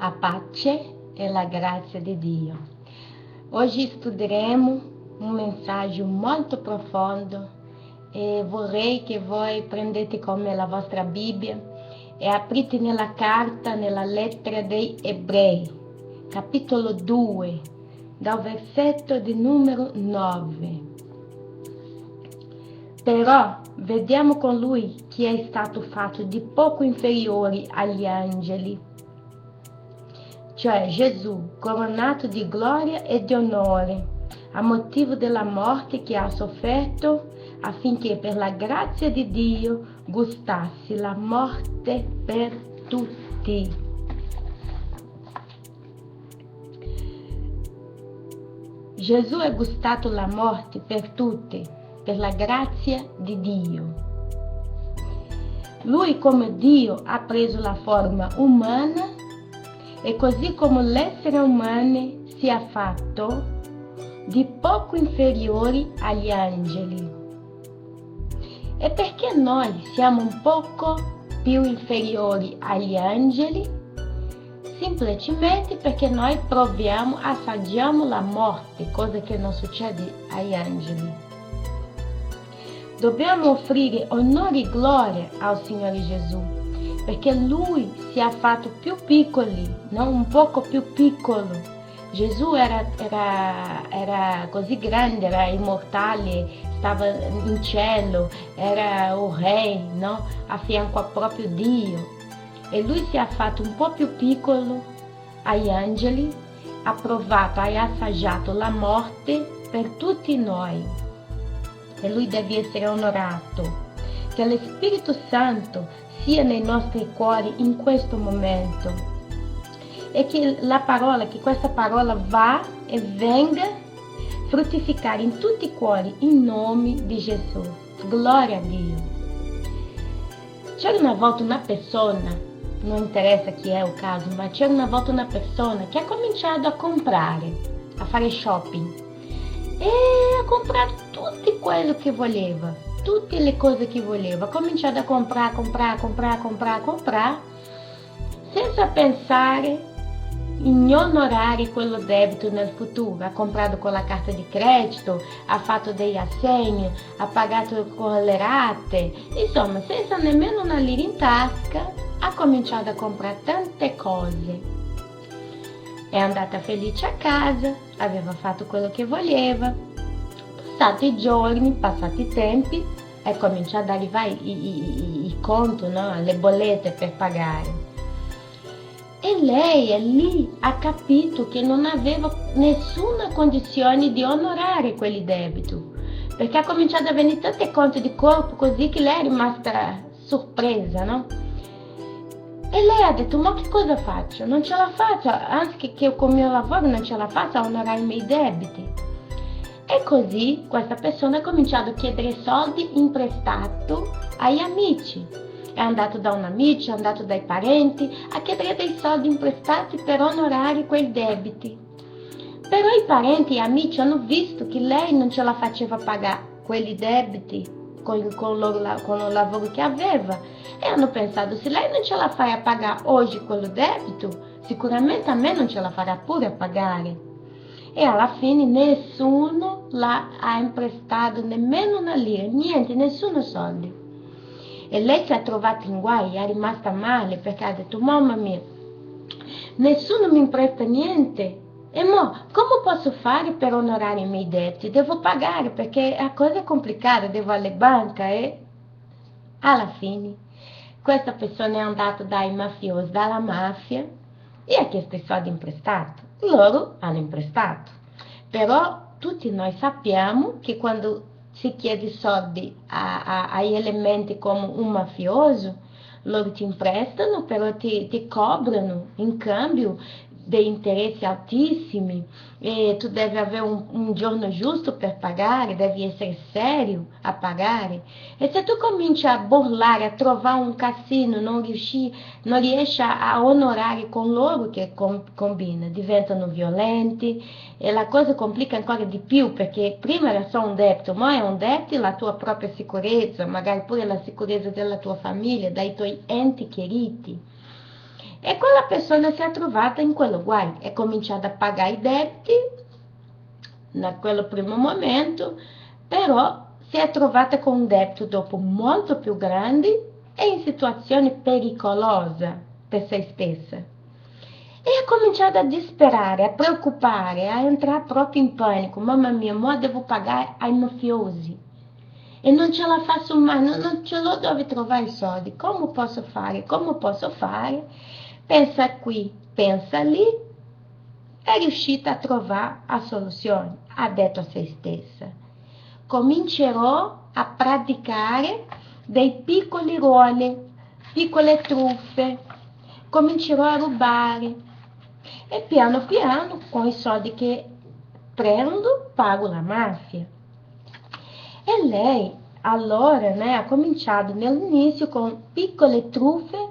a pace e la grazia di Dio. Oggi studieremo un messaggio molto profondo e vorrei che voi prendete con me la vostra Bibbia e aprite nella carta, nella lettera dei Ebrei, capitolo 2, dal versetto di numero 9. Però vediamo con lui che è stato fatto di poco inferiore agli angeli, cioè Gesù, coronato di gloria e di onore, a motivo della morte che ha sofferto, affinché per la grazia di Dio gustasse la morte per tutti. Gesù ha gustato la morte per tutti, per la grazia di Dio. Lui come Dio ha preso la forma umana e così come l'essere umano si è fatto di poco inferiori agli angeli. E perché noi siamo un poco più inferiori agli angeli? Semplicemente perché noi proviamo, assaggiamo la morte, cosa che non succede agli angeli. Dobbiamo offrire onore e gloria al Signore Gesù, perché Lui si è fatto più piccoli, non un poco più piccolo. Gesù era così grande, era immortale, stava in cielo, era il Re, no? A fianco a proprio Dio. E Lui si è fatto un po' più piccolo agli angeli, ha provato, ha assaggiato la morte per tutti noi. E Lui deve essere onorato. Che lo Spirito Santo sia nei nostri cuori in questo momento. E che questa parola va e venga fruttificare in tutti i cuori in nome di Gesù. Gloria a Dio. C'era una volta una persona, non interessa chi è il caso, ma c'era una volta una persona che ha cominciato a comprare, a fare shopping. E ha comprato tutto quello che voleva, tutte le cose che voleva. Ha cominciato a comprare, senza pensare in onorare quello debito nel futuro. Ha comprato con la carta di credito, ha fatto degli assegni, ha pagato con le rate, insomma, senza nemmeno una lira in tasca, ha cominciato a comprare tante cose. È andata felice a casa, aveva fatto quello che voleva. Passati i giorni, passati i tempi, è cominciato ad arrivare i conti, no? Le bollette per pagare. E lei è lì, ha capito che non aveva nessuna condizione di onorare quelli debiti, perché ha cominciato a venire tante conti di corpo così che lei è rimasta sorpresa, no? E lei ha detto, ma che cosa faccio? Non ce la faccio, anche che con il mio lavoro non ce la faccio a onorare i miei debiti. E così questa persona ha cominciato a chiedere soldi imprestati agli amici. È andato da un amico, è andato dai parenti a chiedere dei soldi imprestati per onorare quei debiti. Però i parenti e gli amici hanno visto che lei non ce la faceva pagare quelli debiti con il lavoro che aveva e hanno pensato, se lei non ce la fa a pagare oggi quello debito, sicuramente a me non ce la farà pure a pagare. E alla fine nessuno ha imprestato nemmeno una lira, niente, nessuno soldi. E lei si è trovata in guai, è rimasta male perché ha detto, mamma mia, nessuno mi presta niente. E come posso fare per onorare i miei debiti? Devo pagare perché la cosa è complicata, devo alle banche. E alla fine questa persona è andata dai mafiosi, dalla mafia, e ha chiesto i soldi imprestati. Loro hanno imprestato. Però tutti noi sappiamo che quando si chiede soldi agli elementi come un mafioso, loro ti imprestano, però ti cobrano in cambio dei interessi altissimi e tu devi avere un giorno giusto per pagare, devi essere serio a pagare. E se tu cominci a burlare, a trovare un cassino, non riesci a onorare con loro che combina, diventano violenti e la cosa complica ancora di più, perché prima era solo un debito, ma è un debito la tua propria sicurezza, magari pure la sicurezza della tua famiglia, dai tuoi enti queridos. E quella persona si è trovata in quello guai, è cominciata a pagare i debiti, in quello primo momento, però si è trovata con un debito dopo molto più grande e in situazioni pericolose per se stessa. E ha cominciato a disperare, a preoccupare, a entrare proprio in panico. Mamma mia, ora devo pagare ai mafiosi e non ce la faccio mai, non ce l'ho dove trovare i soldi. Come posso fare? Come posso fare? Pensa qui, pensa lì, è riuscita a trovare la soluzione. Ha detto a se stessa: comincerò a praticare dei piccoli ruoli, piccole truffe, comincerò a rubare e piano piano con i soldi che prendo pago la mafia. E lei allora ha cominciato nell'inizio con piccole truffe,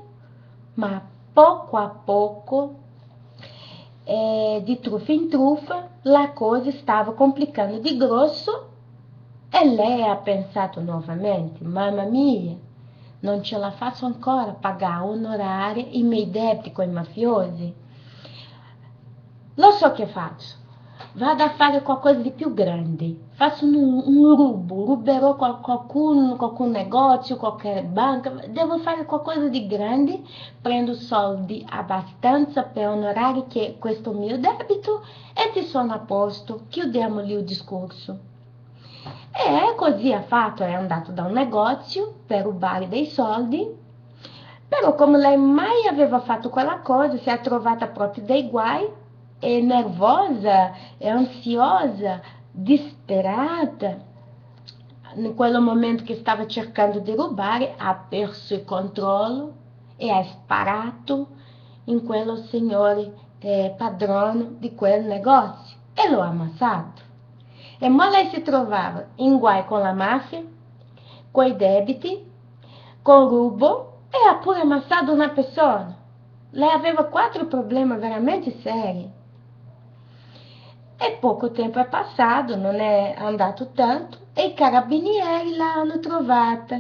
ma poco a poco, di truffa in truffa, la cosa stava complicando di grosso e lei ha pensato nuovamente: mamma mia, non ce la faccio ancora a pagare, onorare i miei debiti con i mafiosi. Lo so che faccio. Vado a fare qualcosa di più grande. Faccio un ruberò qualcun negozio, qualche banca. Devo fare qualcosa di grande. Prendo soldi abbastanza per onorare che questo mio debito e ti sono a posto. Chiudiamo lì il discorso. E così ha fatto, è andato da un negozio per rubare dei soldi, però come lei mai aveva fatto quella cosa, si è trovata proprio dei guai, e nervosa, e ansiosa, disperata. In quel momento che stava cercando di rubare, ha perso il controllo e ha sparato in quello signore padrone di quel negozio e lo ha ammazzato. E ma lei si trovava in guai con la mafia, con i debiti, con il rubo e ha pure ammazzato una persona. Lei aveva 4 problemi veramente seri. E poco tempo è passato, non è andato tanto, e i carabinieri l'hanno trovata.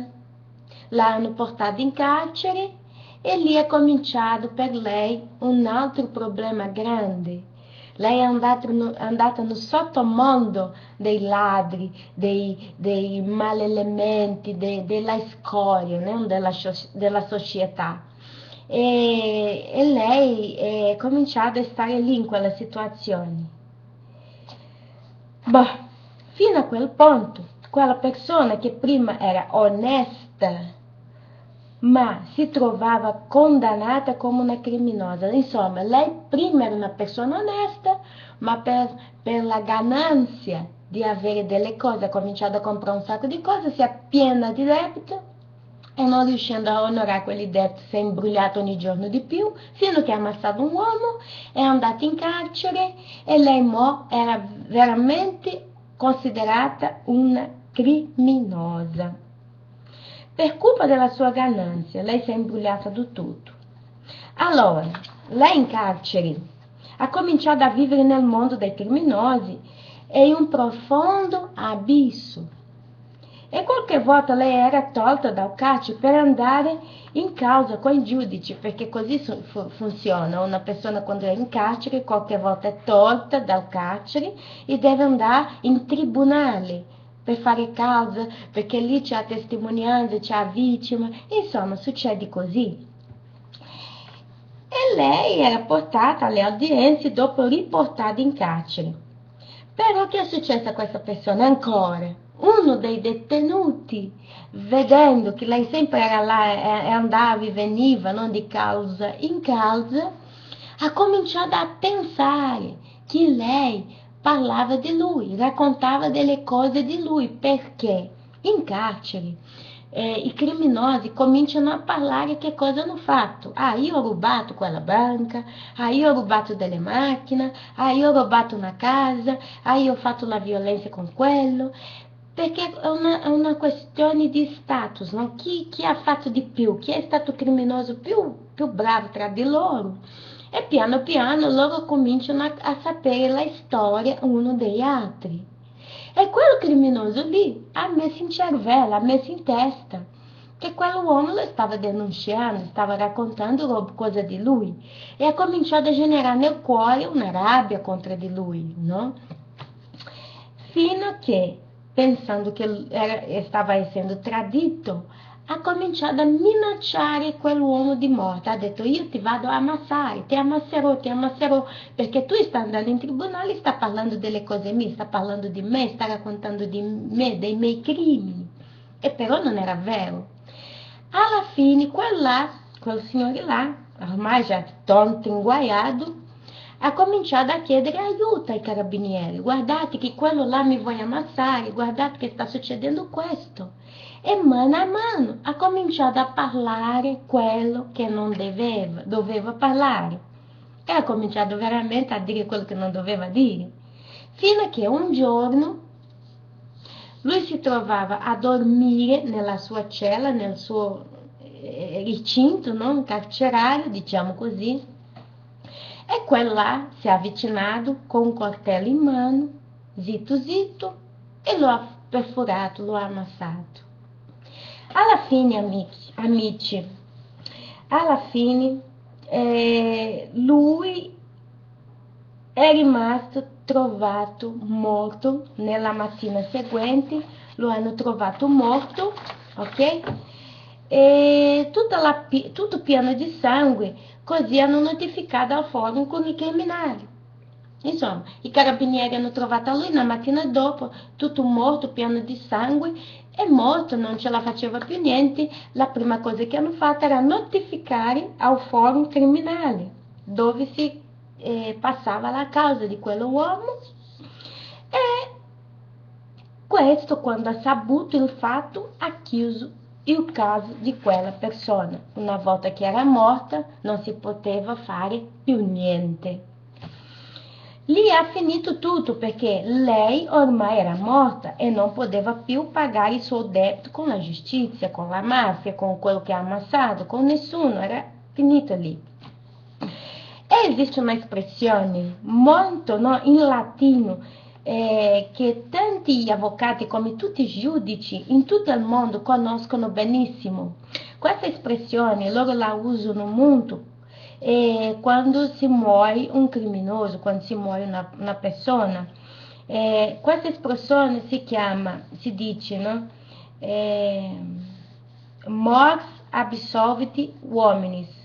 L'hanno portata in carcere e lì è cominciato per lei un altro problema grande. Lei è andata no sottomondo dei ladri, dei malelementi, della scoria, né, della società. E lei è cominciata a stare lì in quella situazione. Bah, fino a quel punto, quella persona che prima era onesta, ma si trovava condannata come una criminosa. Insomma, lei prima era una persona onesta, ma per la gananza di avere delle cose ha cominciato a comprare un sacco di cose, si è piena di debito e non riuscendo a onorare quelli debiti si è imbrogliato ogni giorno di più, fino che ha ammazzato un uomo, è andato in carcere e lei era veramente considerata una criminosa. Per colpa della sua gananza, lei si è imbrogliata di tutto. Allora, lei in carcere ha cominciato a vivere nel mondo dei criminosi e in un profondo abisso. E qualche volta lei era tolta dal carcere per andare in causa con i giudici, perché così funziona. Una persona quando è in carcere qualche volta è tolta dal carcere e deve andare in tribunale per fare causa, perché lì c'è la testimonianza, c'è la vittima, insomma succede così. E lei era portata alle udienze dopo riportata in carcere. Però che è successo a questa persona ancora? Uno dei detenuti, vedendo che lei sempre era là e andava e veniva, non di causa in causa, ha cominciato a pensare che lei parlava di lui, raccontava delle cose di lui, perché in carcere i criminosi cominciano a parlare che cosa hanno fatto. Ah, io ho rubato quella banca, ah, io ho rubato delle macchine, ah, io ho rubato una casa, ah, io ho fatto la violenza con quello, perché è una questione di status, no? Chi ha fatto di più, chi è stato criminoso più bravo tra di loro. E piano piano loro cominciano a sapere la storia uno degli altri. E quel criminoso lì ha messo in cervello, ha messo in testa che quell'uomo lo stava denunciando, stava raccontando coisa di lui e ha cominciato a generare nel cuore una rabbia contro di lui, no? Fino a che, pensando che stava essendo tradito, ha cominciato a minacciare quell'uomo di morte. Ha detto: io ti vado a ammassare, ti ammasserò, perché tu stai andando in tribunale, sta parlando delle cose mie, sta parlando di me, sta raccontando di me, dei miei crimini. E però non era vero. Alla fine, quel signore là, ormai già tanto inguaiato, ha cominciato a chiedere aiuto ai carabinieri. Guardate che quello là mi vuole ammassare, guardate che sta succedendo questo. E mano a mano ha cominciato a parlare quello che non doveva parlare. E ha cominciato veramente a dire quello che non doveva dire. Fino a che un giorno lui si trovava a dormire nella sua cella, nel suo recinto, no? Carcerario, diciamo così. E quello là si è avvicinato con un coltello in mano, zitto zitto, e lo ha perforato, lo ha amassato. Alla fine, amici, alla fine lui è rimasto trovato morto nella mattina seguente, lo hanno trovato morto, ok? E tutto pieno di sangue, così hanno notificato al forum con i criminali. Insomma, i carabinieri hanno trovato lui la mattina dopo, tutto morto, pieno di sangue, è morto, non ce la faceva più niente. La prima cosa che hanno fatto era notificare al forum criminale, dove si passava la causa di quell'uomo. E questo, quando ha saputo il fatto, ha chiuso il caso di quella persona. Una volta che era morta, non si poteva fare più niente. Lì ha finito tutto, perché lei ormai era morta e non poteva più pagare il suo debito con la giustizia, con la mafia, con quello che ha amassato, con nessuno, era finito lì. E esiste una espressione molto, no, in latino che tanti avvocati come tutti i giudici in tutto il mondo conoscono benissimo. Questa espressione loro la usano molto quando si muore un criminoso, quando si muore una persona. Questa espressione si dice, no? Mors absolvit uominis.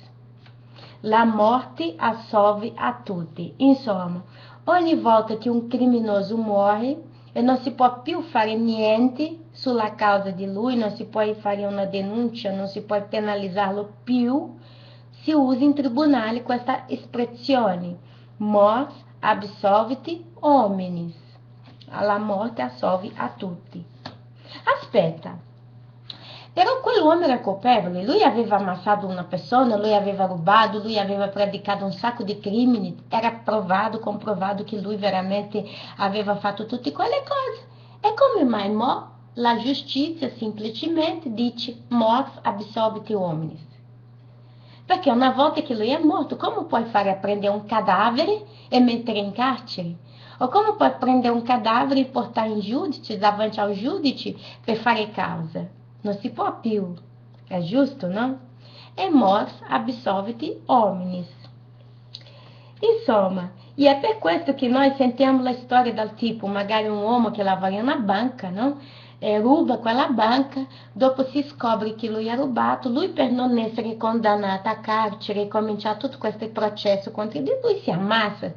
La morte assolve a tutti. Insomma, ogni volta che un criminoso muore e non si può più fare niente sulla causa di lui, non si può fare una denuncia, non si può penalizzarlo più, si usa in tribunale questa espressione: mors absolvit hominis. La morte assolve a tutti. Aspetta, però quell'uomo era colpevole, lui aveva ammazzato una persona, lui aveva rubato, lui aveva praticato un sacco di crimini, era provato, comprovato che lui veramente aveva fatto tutte quelle cose. E come mai la giustizia semplicemente dice mors absolvit hominis? Perché una volta che lui è morto, come puoi fare a prendere un cadavere e mettere in carcere? O come puoi prendere un cadavere e portare in giudice, davanti al giudice, per fare causa? Non si può più, è giusto, no? E mors absolvit hominis. Insomma, e è per questo che noi sentiamo la storia del tipo, magari un uomo che lavora in una banca, no? Ruba quella banca, dopo si scopre che lui ha rubato, lui per non essere condannato a carcere e cominciare tutto questo processo contro di lui si ammazza,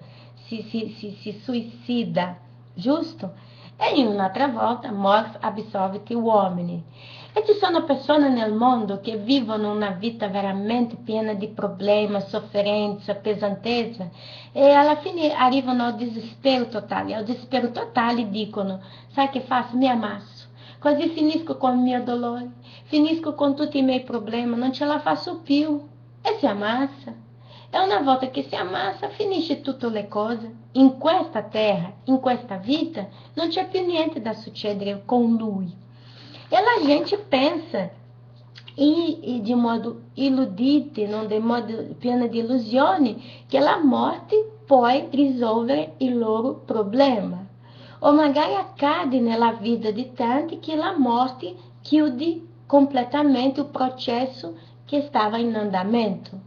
si suicida, giusto? E in un'altra volta mors absolvit uomini. E ci sono persone nel mondo che vivono una vita veramente piena di problemi, sofferenza, pesantezza e alla fine arrivano al desespero totale. Al desespero totale dicono: sai che faccio? Mi ammasso. Così finisco con il mio dolore, finisco con tutti i miei problemi, non ce la faccio più. E si ammassa. E una volta che si ammassa, finisce tutte le cose. In questa terra, in questa vita, non c'è più niente da succedere con lui. E a gente pensa, e de modo iludito, non de modo pieno di illusioni, che la morte può risolvere il loro problema. O magari accade nella vita di tanti che la morte chiude completamente o processo che estava em andamento.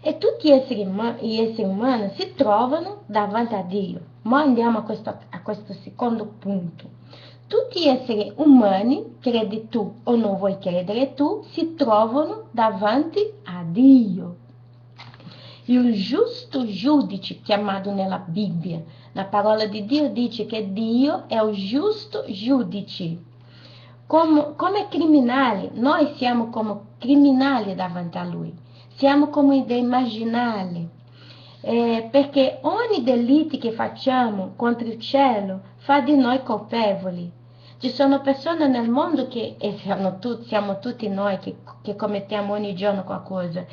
E tutti gli esseri umani si trovano davanti a Dio. Ma andiamo a questo secondo punto. Tutti gli esseri umani, credi tu o non vuoi credere tu, si trovano davanti a Dio. Il giusto giudice, chiamato nella Bibbia, la parola di Dio dice che Dio è il giusto giudice. Come criminali, noi siamo come criminali davanti a Lui, siamo come dei marginali, perché ogni delitto che facciamo contro il cielo fa di noi colpevoli. Ci sono persone nel mondo che, e siamo tutti noi che commettiamo ogni giorno qualcosa,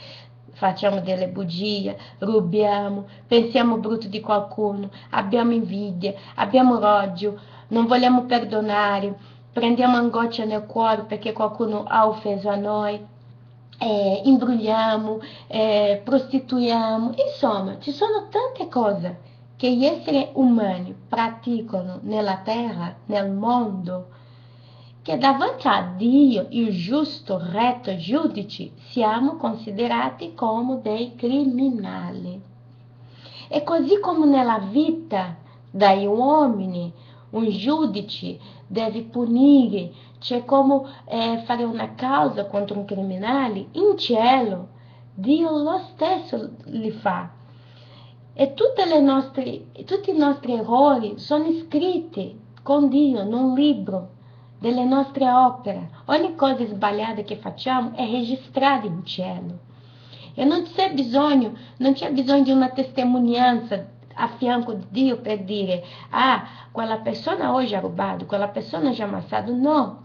facciamo delle bugie, rubiamo, pensiamo brutto di qualcuno, abbiamo invidia, abbiamo odio, non vogliamo perdonare, prendiamo angoscia nel cuore perché qualcuno ha offeso a noi, imbrogliamo, prostituiamo, insomma, ci sono tante cose che gli esseri umani praticano nella terra, nel mondo, che davanti a Dio, il giusto, retto giudice, siamo considerati come dei criminali. E così come nella vita degli uomini, un giudice deve punire, c'è come fare una causa contro un criminale, in cielo Dio lo stesso li fa. E tutti i nostri errori sono scritti con Dio in un libro delle nostre opere. Ogni cosa sbagliata che facciamo è registrata in cielo. E non c'è bisogno di una testimonianza a fianco di Dio per dire: ah, quella persona oggi ha rubato, quella persona ci ha ammazzato. No.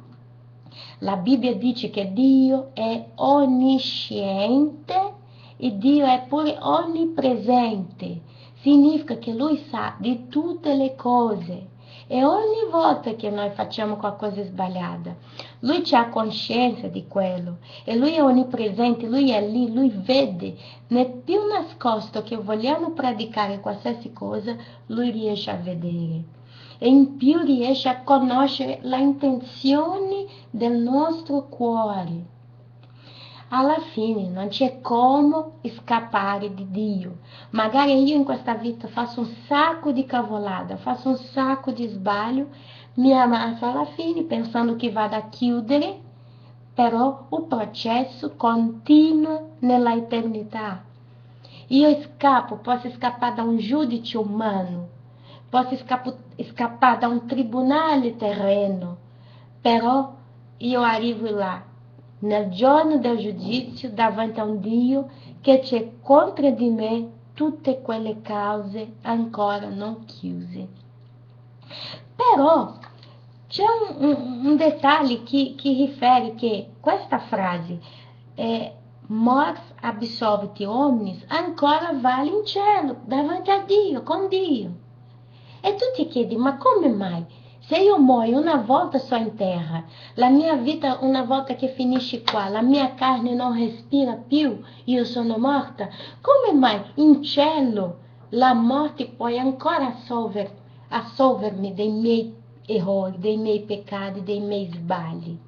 La Bibbia dice che Dio è onnisciente e Dio è pure onnipresente. Significa che Lui sa di tutte le cose. E ogni volta che noi facciamo qualcosa sbagliata, Lui ha coscienza di quello. E Lui è onnipresente, Lui è lì, Lui vede. Nel più nascosto che vogliamo praticare qualsiasi cosa, Lui riesce a vedere. E in più riesce a conoscere le intenzioni del nostro cuore. Alla fine non c'è come scappare di Dio. Magari io in questa vita faccio un sacco di cavolata, faccio un sacco di sbaglio, mi ammazzo alla fine pensando che vada a chiudere, però il processo continua nella eternità. Io posso scappare da un giudice umano, posso scappare da un tribunale terreno, però io arrivo là, nel giorno del giudizio, davanti a un Dio che c'è contro di me tutte quelle cause ancora non chiuse. Però c'è un dettaglio che rifere che questa frase, mors absolvit omnes, ancora vale in cielo, davanti a Dio, con Dio. E tu ti chiedi, ma come mai? Se io muoio una volta só in terra, la mia vita una volta che finisce qua, la mia carne non respira più, io sono morta, come mai in cielo la morte può ancora assolvermi dei miei errori, dei miei peccati, dei miei sbagli?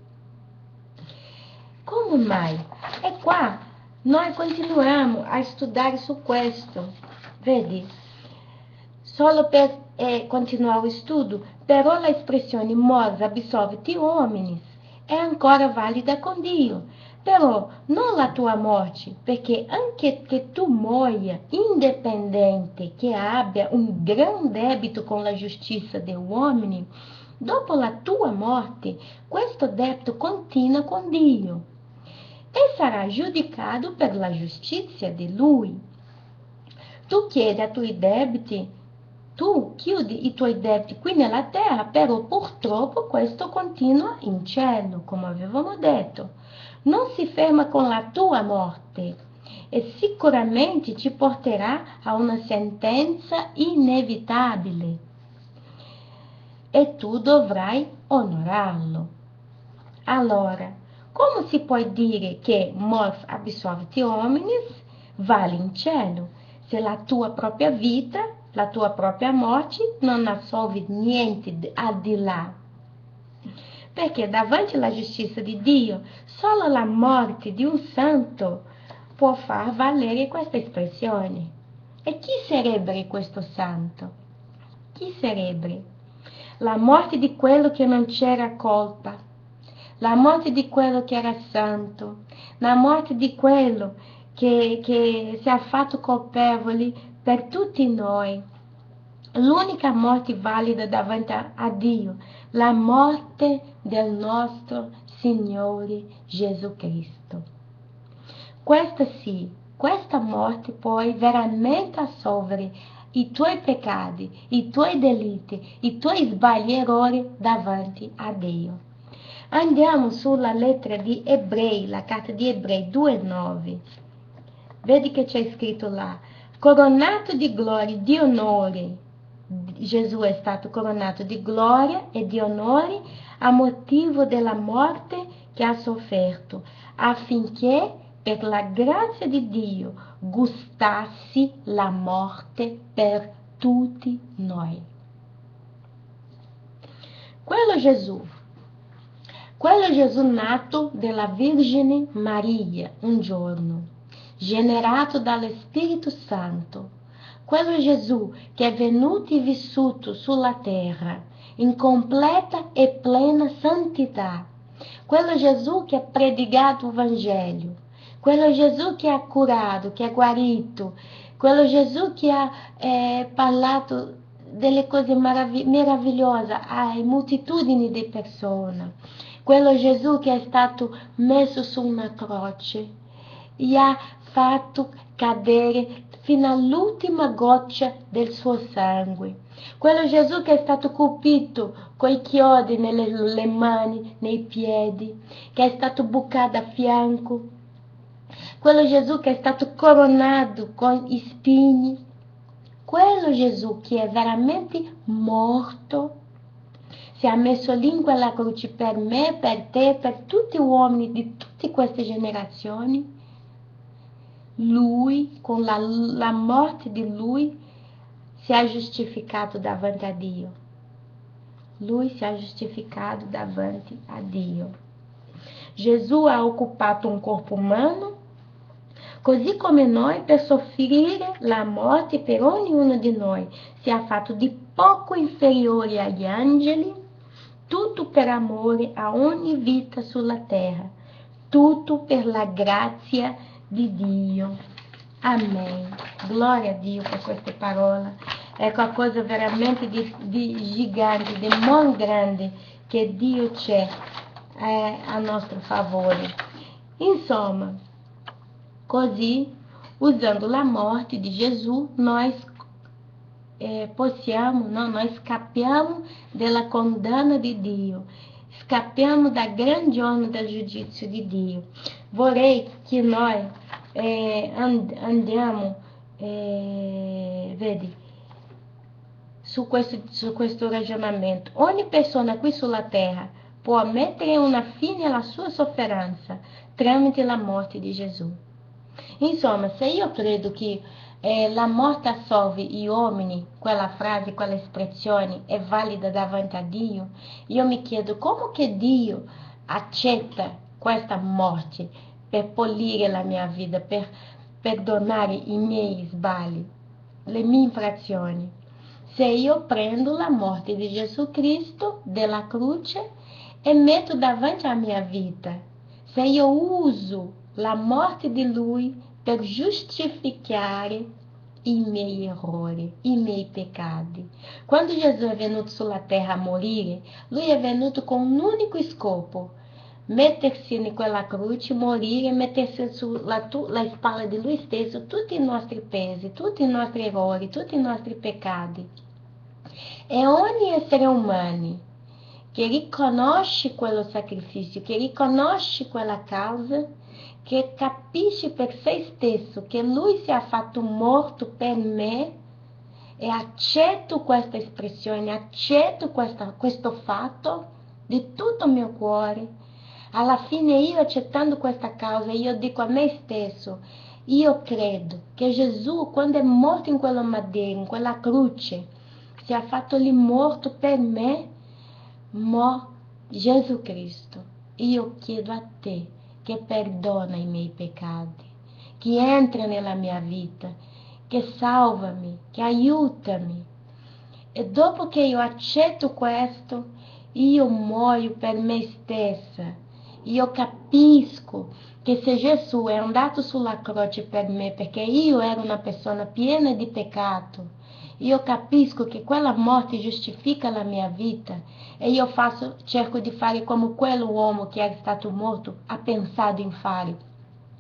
Come mai? E qua noi continuiamo a estudar su questo, vedi? Solo per continuare o studo, però la espressione mors absolvit homines è ancora valida con Dio. Però non la tua morte, perché anche che tu muoia, independente che abbia un gran debito con la giustizia degli uomini, dopo la tua morte, questo debito continua con Dio e sarà giudicato per la giustizia di Lui. Tu chiedi ai tuoi debiti, tu chiudi i tuoi debiti qui nella terra, però purtroppo questo continua in cielo, come avevamo detto. Non si ferma con la tua morte e sicuramente ci porterà a una sentenza inevitabile e tu dovrai onorarlo. Allora, come si può dire che mors absolvit homines vale in cielo se la tua propria vita, la tua propria morte non assolve niente al di là? Perché davanti alla giustizia di Dio, solo la morte di un santo può far valere questa espressione. E chi sarebbe questo santo? Chi sarebbe? La morte di quello che non c'era colpa, la morte di quello che era santo, la morte di quello che si è fatto colpevole per tutti noi. L'unica morte valida davanti a Dio, la morte del nostro Signore Gesù Cristo. Questa sì, questa morte puoi veramente assolvere i tuoi peccati, i tuoi delitti, i tuoi sbagli e errori davanti a Dio. Andiamo sulla lettera di Ebrei, la carta di Ebrei 2,9. Vedi che c'è scritto là, coronato di gloria, di onore. Gesù è stato coronato di gloria e di onore a motivo della morte che ha sofferto, affinché per la grazia di Dio gustassi la morte per tutti noi. Quello Gesù nato dalla Vergine Maria un giorno, generato dallo Spirito Santo, quello Gesù che è venuto e vissuto sulla terra in completa e plena santità, quello Gesù che ha predicato il Vangelo, quello Gesù che ha curato, che ha guarito, quello Gesù che ha parlato delle cose meravigliose a moltitudini di persone, quello Gesù che è stato messo su una croce e ha fatto cadere fino all'ultima goccia del suo sangue. Quello Gesù che è stato colpito coi chiodi nelle mani, nei piedi, che è stato bucato a fianco. Quello Gesù che è stato coronato con i spigni. Quello Gesù che è veramente morto, si è messo lì in quella croce per me, per te, per tutti gli uomini di tutte queste generazioni. Lui, con la morte di Lui, si è giustificato davanti a Dio. Lui si è giustificato davanti a Dio. Gesù ha occupato un corpo umano, così come noi, per soffrire la morte per ognuno di noi. Si è fatto di poco inferiore agli angeli, tutto per amore a ogni vita sulla terra, tutto per la grazia di Dio. Amen. Glória a Dio per queste parole. È qualcosa veramente di gigante, di molto grande che Dio c'è a nostro favore. Insomma, così, usando la morte di Gesù, nós scappiamo dalla condanna di Dio, scappiamo da grande onda del giudizio di Dio. Vorrei che noi andiamo, vedi, su questo ragionamento. Ogni persona qui sulla terra può mettere una fine alla sua sofferenza tramite la morte di Gesù. Insomma, se io credo che la morte assolve gli uomini, quella frase, quella espressione è valida davanti a Dio, io mi chiedo come che Dio accetta questa morte per pulire la mia vita, per perdonare i miei sbagli, le mie infrazioni. Se io prendo la morte di Gesù Cristo della croce e metto davanti a mia vita, se io uso la morte di Lui per giustificare i miei errori, i miei peccati. Quando Gesù è venuto sulla terra a morire, Lui è venuto con un unico scopo: mettersi in quella croce, morire e mettersi sulla spalla di Lui stesso tutti i nostri pesi, tutti i nostri errori, tutti i nostri peccati. E ogni essere umano che riconosce quello sacrificio, che riconosce quella causa, che capisce per se stesso che Lui si è fatto morto per me, e accetto questa espressione, accetto questo fatto di tutto il mio cuore. Alla fine, io accettando questa causa, io dico a me stesso: io credo che Gesù, quando è morto in quella madeira, in quella croce, si è fatto lì morto per me, ma Jesus Cristo, io chiedo a te che perdona i miei peccati, che entra nella mia vita, che salva-me, che aiuta-me. E dopo che io accetto questo, io muoio per me stessa. Io capisco che se Gesù è andato sulla croce per me, perché io ero una persona piena di peccato, io capisco che quella morte giustifica la mia vita e io cerco di fare come quell'uomo che è stato morto ha pensato in fare.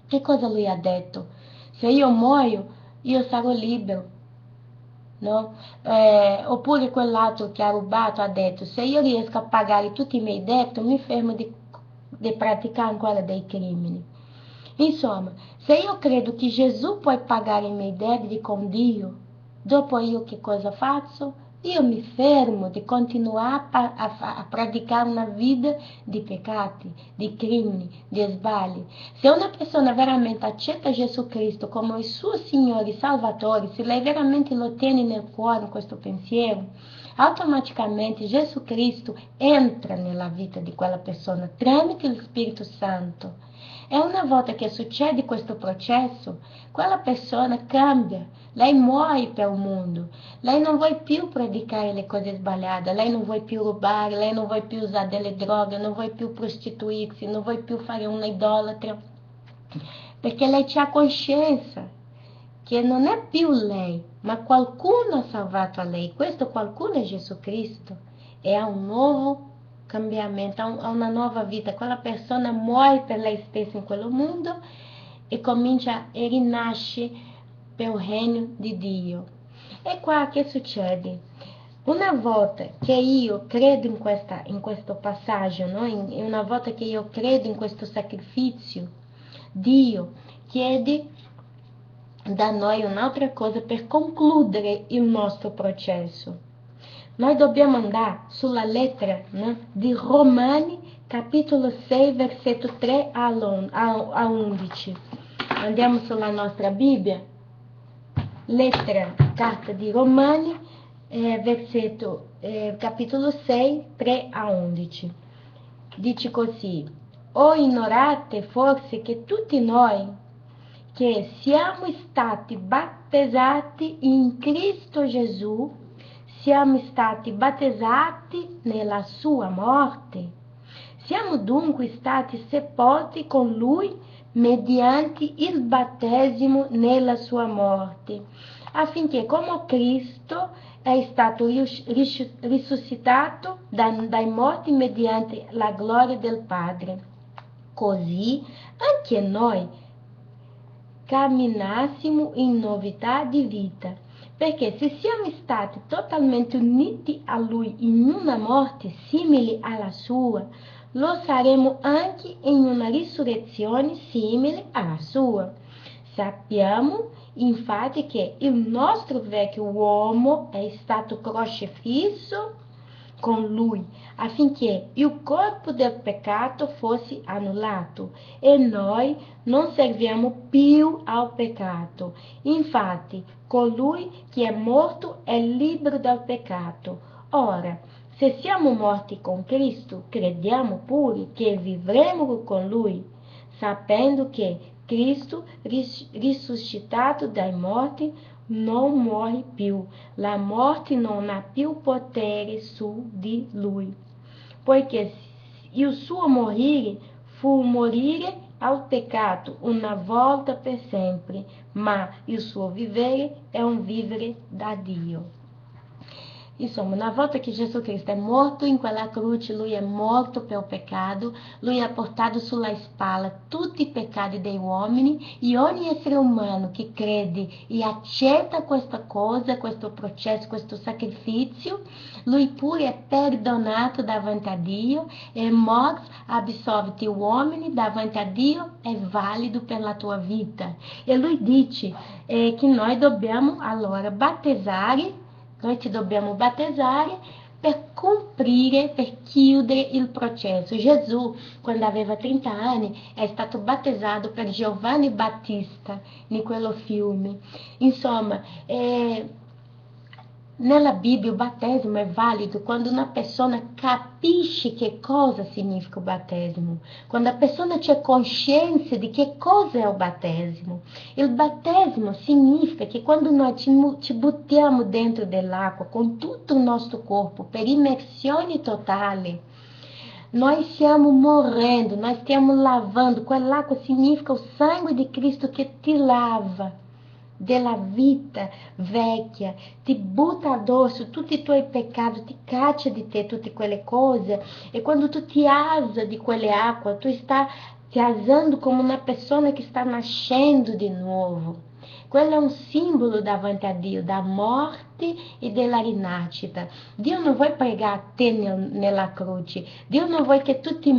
Che cosa lui ha detto? Se io muoio, io sarò libero, no? Oppure quell'altro che ha rubato ha detto: se io riesco a pagare tutti i miei debiti, mi fermo di praticare ancora dei crimini. Insomma, se io credo che Gesù può pagare i miei debiti con Dio, dopo io che cosa faccio? Io mi fermo di continuare a praticare una vita di peccati, di crimini, di sbagli. Se una persona veramente accetta Gesù Cristo come il suo Signore e Salvatore, se lei veramente lo tiene nel cuore questo pensiero, automaticamente Gesù Cristo entra nella vita di quella persona tramite lo Spirito Santo. E una volta che succede questo processo, quella persona cambia, lei muore per il mondo, lei non vuole più predicare le cose sbagliate, lei non vuole più rubare, lei non vuole più usare delle droghe, non vuole più prostituirsi, non vuole più fare una idolatra, perché lei ha coscienza che non è più lei, ma qualcuno ha salvato a lei. Questo qualcuno è Gesù Cristo e ha un nuovo cambiamento, ha una nuova vita. Quella persona muore per lei stessa in quello mondo e comincia e rinasce per il regno di Dio. E qua che succede? Una volta che io credo in questo passaggio, no? Una volta che io credo in questo sacrificio, Dio chiede da noi un'altra cosa per concludere il nostro processo. Noi dobbiamo andare sulla lettera, né, di Romani, capitolo 6, versetto 3 a 11. Andiamo sulla nostra Bibbia. Lettera, carta di Romani, capitolo 6, 3 a 11. Dice così: o ignorate forse che tutti noi che siamo stati battezzati in Cristo Gesù, siamo stati battezzati nella sua morte. Siamo dunque stati sepolti con Lui mediante il battesimo nella sua morte, affinché come Cristo è stato risuscitato dai morti mediante la gloria del Padre, così anche noi camminassimo in novità di vita, perché se siamo stati totalmente uniti a Lui in una morte simile alla sua, lo saremo anche in una risurrezione simile alla sua. Sappiamo infatti che il nostro vecchio uomo è stato crocifisso con Lui, affinché il corpo del peccato fosse annullato e noi non serviamo più al peccato. Infatti, colui che è morto è libero dal peccato. Ora, se siamo morti con Cristo, crediamo pure che vivremo con Lui, sapendo che Cristo, risuscitato dai morti, non muore più. La morte non ha più potere su di Lui, poiché il suo morire fu morire al peccato una volta per sempre, ma il suo vivere è un vivere da Dio. Insomma, una volta che Jesus Cristo è morto in quella croce, Lui è morto per il peccato, Lui ha portato sulla spalla tutti i peccati dei uomini e ogni essere umano che crede e accetta questa cosa, questo processo, questo sacrificio, Lui pure è perdonato davanti a Dio e morto assolve gli uomini davanti a Dio è valido per la tua vita. E Lui dice che noi dobbiamo allora battezzare. Noi ci dobbiamo battezzare per comprire, per chiudere il processo. Gesù, quando aveva 30 anni, è stato battezzato per Giovanni Battista in quello fiume. Insomma, Nella Bibbia o battesimo è valido quando una persona capisce che cosa significa o battesimo, quando a persona c'è coscienza di che cosa è o battesimo. Il battesimo significa che quando noi ci buttiamo dentro dell'acqua con tutto il nostro corpo per immersione totale, noi stiamo morrendo, nós stiamo lavando. Quell'acqua significa o sangue di Cristo che ti lava della vita vecchia, ti butta addosso tutti i tuoi peccati, ti caccia di te tutte quelle cose, e quando tu ti alza di quelle acque, tu está te alzando como uma pessoa que está nascendo de novo. Quello è un simbolo davanti a Dio, da morte e della rinascita. Dio non vuole pregar te nella croce. Dio non vuole che tu ti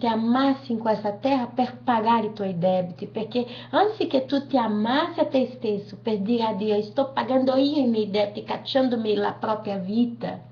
amassi in questa terra per pagare i tuoi debiti, perché anziché tu ti amassi a te stesso per dire a Dio, sto pagando io i miei debiti, cacciandomi la propria vita,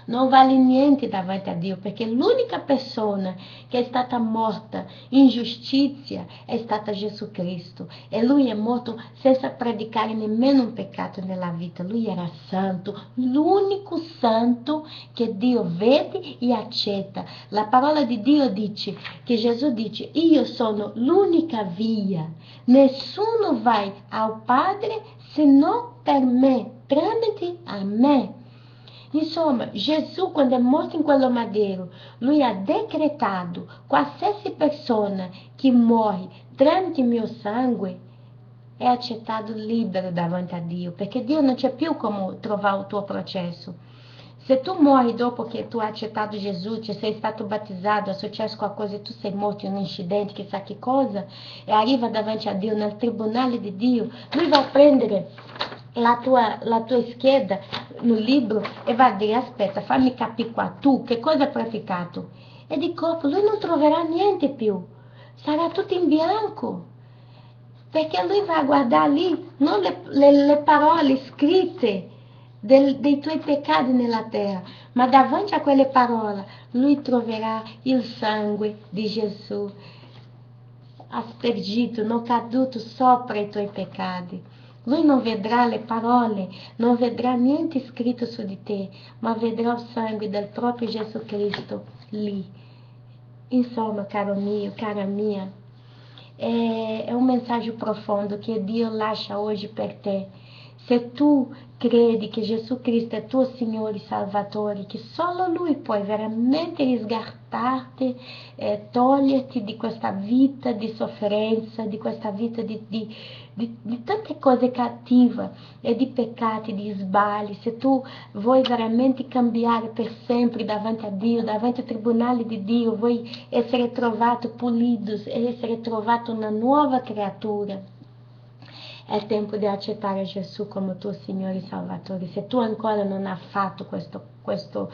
non vale niente davanti a Dio, perché l'unica persona che è stata morta in giustizia è stata Gesù Cristo, e lui è morto senza predicare nemmeno un peccato nella vita. Lui era santo, l'unico santo che Dio vede e accetta. La parola di Dio dice che Gesù dice: io sono l'unica via, nessuno vai ao Padre se non per me, tramite a me. Insomma, Gesù, quando è morto in quello madeiro, lui ha decretado: qualsiasi persona que morre tramite mio sangue è accettato libero davanti a Dio, perché Dio non c'è più come trovare il tuo processo. Se tu morri dopo che tu hai accettato Gesù, che sei stato battezzato, è successo qualcosa e tu sei morto in un incidente, chissà che cosa, e arriva davanti a Dio, nel tribunale di Dio, lui va a prendere la tua scheda no libro e va a dire: aspetta, fammi capire qua, tu che cosa hai praticato? E di colpo lui non troverà niente più, sarà tutto in bianco, perché lui va a guardare lì non le parole scritte dei tuoi peccati nella terra, ma davanti a quelle parole lui troverà il sangue di Gesù aspergito, non caduto sopra i tuoi peccati. Lui non vedrà le parole, non vedrà niente scritto su di te, ma vedrà il sangue del proprio Gesù Cristo lì. Insomma, caro mio, cara mia, é um mensagem profundo que Deus lascia hoje per te. Se tu credi che Gesù Cristo è tuo Signore e Salvatore, che solo Lui può veramente risgattarti e toglierti di questa vita di sofferenza, di questa vita di tante cose cattive e di peccati, di sbagli. Se tu vuoi veramente cambiare per sempre davanti a Dio, davanti al tribunale di Dio, vuoi essere trovato pulito e essere trovato una nuova creatura, è tempo di accettare Gesù come tuo Signore e Salvatore. Se tu ancora non hai fatto questa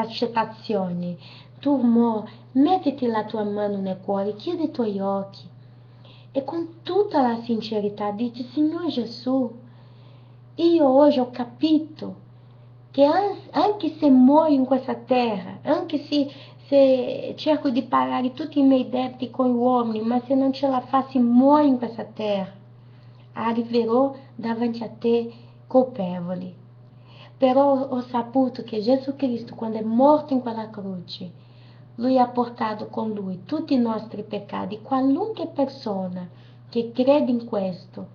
accettazione, tu mettiti la tua mano nel cuore, chiudi i tuoi occhi e con tutta la sincerità dici: Signore Gesù, io oggi ho capito che anche se muoio in questa terra, anche se cerco di pagare tutti i miei debiti con gli uomini, ma se non ce la faccio muoio in questa terra, arriverò davanti a te colpevole. Però ho saputo che Gesù Cristo, quando è morto in quella croce, lui ha portato con lui tutti i nostri peccati. Qualunque persona che crede in questo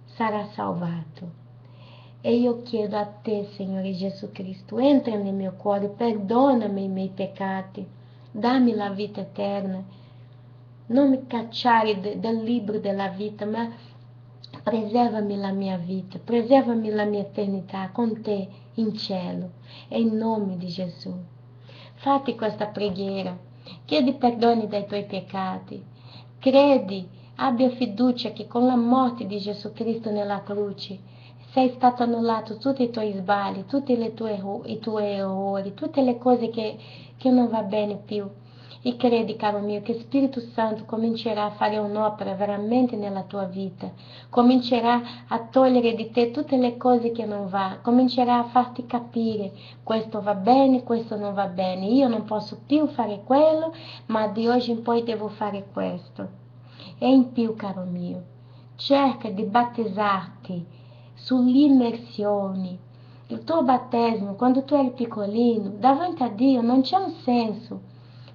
sarà salvato. E io chiedo a te, Signore Gesù Cristo, entra nel mio cuore, perdonami i miei peccati, dammi la vita eterna. Non mi cacciare dal libro della vita, ma preservami la mia vita, preservami la mia eternità con te in cielo. E in nome di Gesù, fatti questa preghiera, chiedi perdono dai tuoi peccati, credi, abbia fiducia che con la morte di Gesù Cristo nella croce sei stato annullato tutti i tuoi sbagli, tutti i tuoi errori, tutte le cose che non va bene più. E credi, caro mio, che Spirito Santo comincerà a fare un'opera veramente nella tua vita, comincerà a togliere di te tutte le cose che non va, comincerà a farti capire: questo va bene, questo non va bene, io non posso più fare quello, ma di oggi in poi devo fare questo. E in più, caro mio, cerca di battezzarti sull'immersione. Il tuo battesimo, quando tu eri piccolino, davanti a Dio non c'è un senso.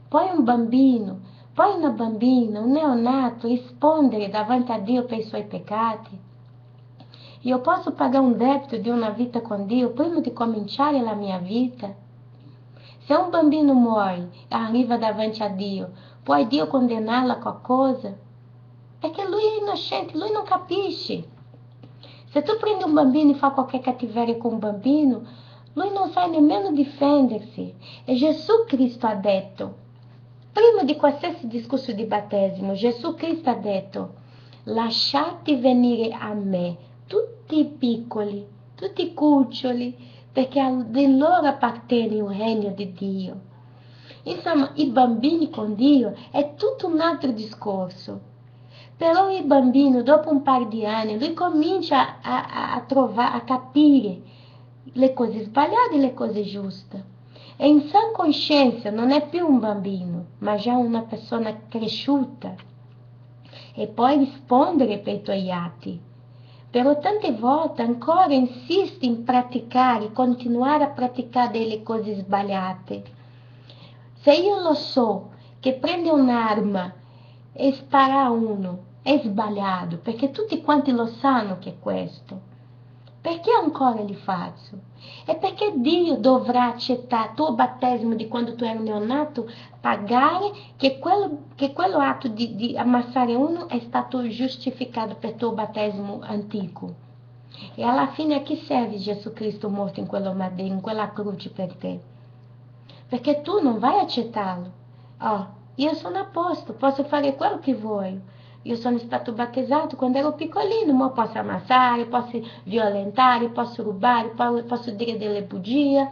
Poi un bambino, poi una bambina, un neonato, rispondere davanti a Dio per i suoi peccati. Io posso pagare un debito di una vita con Dio prima di cominciare la mia vita? Se un bambino muore e arriva davanti a Dio, può Dio condenarlo a qualcosa? Perché lui è inocente, lui non capisce. Se tu prendi un bambino e fa qualquer cattiveria com um bambino, lui non sa nemmeno difendersi. E Jesus Cristo ha detto, prima di qualsiasi discorso di battesimo, Jesus Cristo ha detto, lasciate venire a me tutti i piccoli, tutti i cuccioli, perché di loro appartiene il regno di Dio. Insomma, i bambini con Dio è tutto un altro discorso. Però il bambino, dopo un par di anni, lui comincia a capire le cose sbagliate e le cose giuste. E in sã coscienza non è più un bambino, ma già una persona cresciuta. E poi rispondere per i tuoi atti. Però tante volte ancora insisti in praticare, continuare a praticare delle cose sbagliate. Se io lo so che prende un'arma e spara a uno, è sbagliato, perché tutti quanti lo sanno che è questo. Perché ancora li faccio? E perché Dio dovrà accettare il tuo battesimo di quando tu eri neonato, pagare che quello atto di ammassare uno è stato giustificato per il tuo battesimo antico? E alla fine a che serve Gesù Cristo morto in quello madeira, in quella croce per te? Perché tu non vai accettá-lo. Oh, io sono a posto, posso fare quello che voglio. Io sono stato battezzato quando ero piccolino, ma posso ammassare, posso violentare, posso rubare, posso dire delle bugie.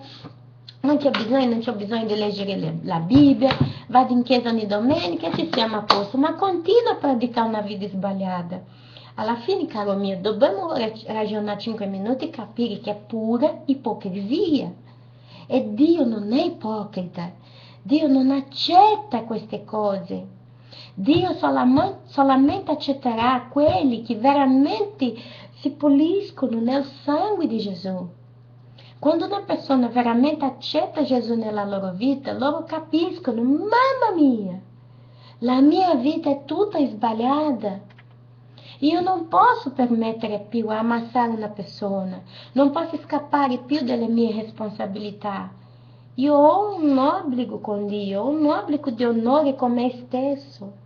Non c'è bisogno di leggere la Bibbia, vado in chiesa ogni domenica e ci siamo a posto, ma continua a praticare una vita sbagliata. Alla fine, caro mio, dobbiamo ragionare 5 minuti e capire che è pura ipocrisia. E Dio non è ipocrita, Dio non accetta queste cose. Dio solamente accetterà quelli che veramente si puliscono nel sangue di Gesù. Quando una persona veramente accetta Gesù nella loro vita, loro capiscono, mamma mia, la mia vita è tutta sbagliata. Io non posso permettere più a ammassare una persona, non posso scappare più dalle mie responsabilità. Io ho un obbligo con Dio, un obbligo di onore con me stesso.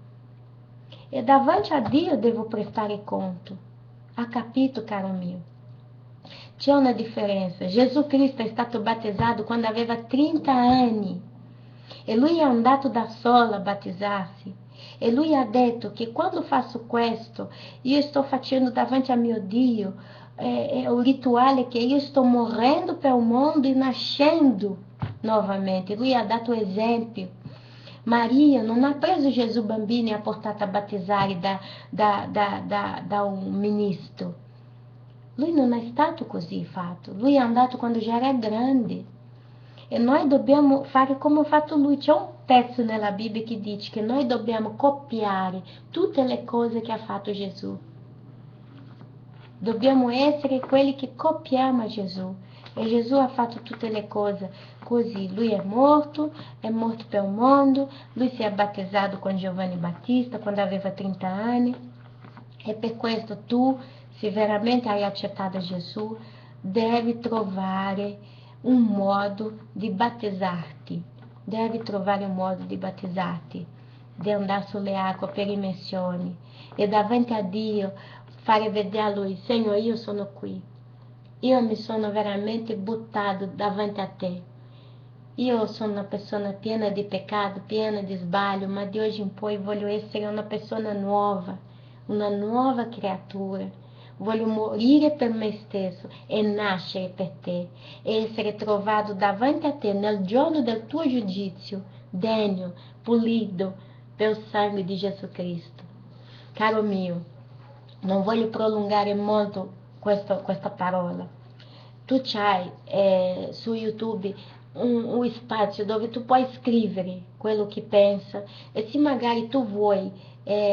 E davanti a Dio devo prestare conto. Ha capito, caro mio? C'è una differenza. Gesù Cristo è stato battezzato quando aveva 30 anni. E lui è andato da solo a battezzarsi. E lui ha detto che quando faccio questo, io sto facendo davanti a mio Dio, è un rituale che io sto morendo per il mondo e nascendo novamente. Lui ha dato esempio. Maria non ha preso Gesù bambino e ha portato a battezzare da un ministro. Lui non è stato così fatto. Lui è andato quando già era grande. E noi dobbiamo fare come ha fatto lui. C'è un pezzo nella Bibbia che dice che noi dobbiamo copiare tutte le cose che ha fatto Gesù. Dobbiamo essere quelli che copiamo a Gesù. E Gesù ha fatto tutte le cose così. Lui è morto per il mondo. Lui si è battezzato con Giovanni Battista quando aveva 30 anni. E per questo tu, se veramente hai accettato Gesù, devi trovare un modo di battezzarti. Devi trovare un modo di battezzarti, di andare sulle acque per immersioni e davanti a Dio fare vedere a Lui, Signore, io sono qui. Io mi sono veramente buttato davanti a te. Io sono una persona piena di peccato, piena di sbaglio, ma di oggi in poi voglio essere una persona nuova, una nuova creatura. Voglio morire per me stesso e nascere per te e essere trovato davanti a te nel giorno del tuo giudizio, degno, pulito per il sangue di Gesù Cristo. Caro mio, non voglio prolungare molto questa parola. Tu c'hai su YouTube un spazio dove tu puoi scrivere quello che pensa e se magari tu vuoi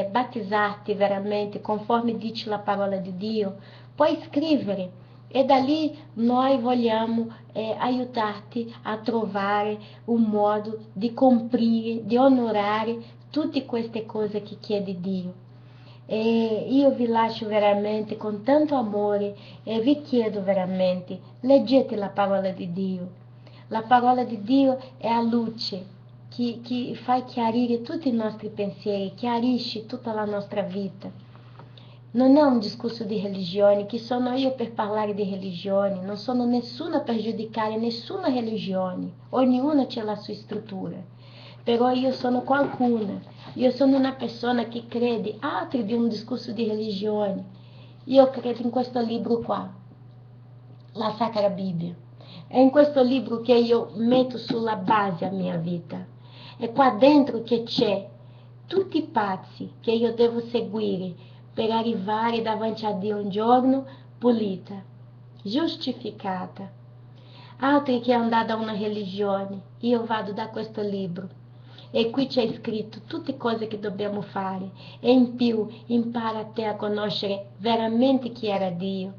battezzarti veramente conforme dice la parola di Dio, puoi scrivere E dali noi vogliamo aiutarti a trovare un modo di comprire, di onorare tutte queste cose che chiede Dio. E io vi lascio veramente con tanto amore e vi chiedo veramente, leggete la parola di Dio. La parola di Dio è a luce che fa chiarire tutti i nostri pensieri, chiarisce tutta la nostra vita. Non è un discorso di religione, chi sono io per parlare di religione? Non sono nessuna per giudicare nessuna religione, ognuna c'è la sua struttura. Però io sono qualcuna, io sono una persona che crede altro di un discorso di religione. Io credo in questo libro qua, la Sacra Bibbia. È in questo libro che io metto sulla base la mia vita. È qua dentro che c'è tutti i passi che io devo seguire per arrivare davanti a Dio un giorno pulita, giustificata. Altri che andare da una religione, io vado da questo libro e qui c'è scritto tutte cose che dobbiamo fare e in più impara te a conoscere veramente chi era Dio.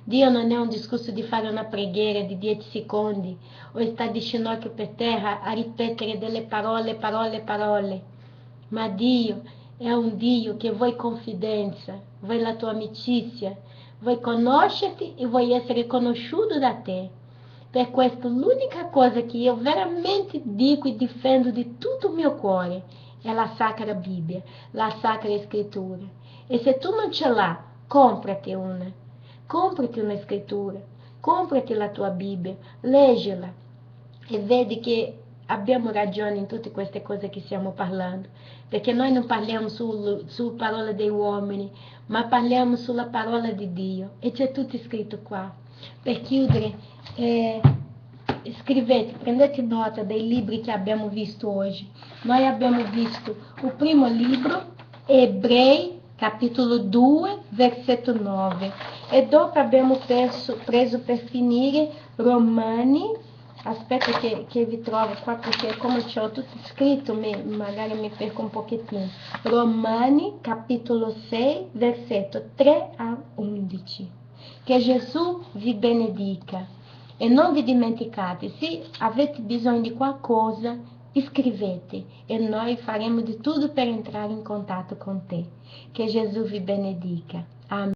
Dio non è un discorso di fare una preghiera di 10 secondi o stare di ginocchio per terra a ripetere delle parole, ma Dio è un Dio che vuoi confidenza, vuoi la tua amicizia, vuoi conoscerti e vuoi essere conosciuto da te. Per questo l'unica cosa che io veramente dico e difendo di tutto il mio cuore è la Sacra Bibbia, la Sacra Scrittura. E se tu non ce l'hai, comprati una. Comprati una scrittura, comprati la tua Bibbia, leggila e vedi che abbiamo ragione in tutte queste cose che stiamo parlando, perché noi non parliamo sulla parola dei uomini, ma parliamo sulla parola di Dio e c'è tutto scritto qua. Per chiudere, scrivete, prendete nota dei libri che abbiamo visto oggi. Noi abbiamo visto il primo libro, Ebrei, capitolo 2, versetto 9. E dopo abbiamo preso per finire Romani, aspetta che vi trovo qua perché come c'ho tutto scritto magari mi perco un pochettino. Romani, capitolo 6, versetto 3 a 11. Che Gesù vi benedica. E non vi dimenticate, se avete bisogno di qualcosa, scrivete e noi faremo di tutto per entrare in contatto con te. Che Gesù vi benedica. Amen.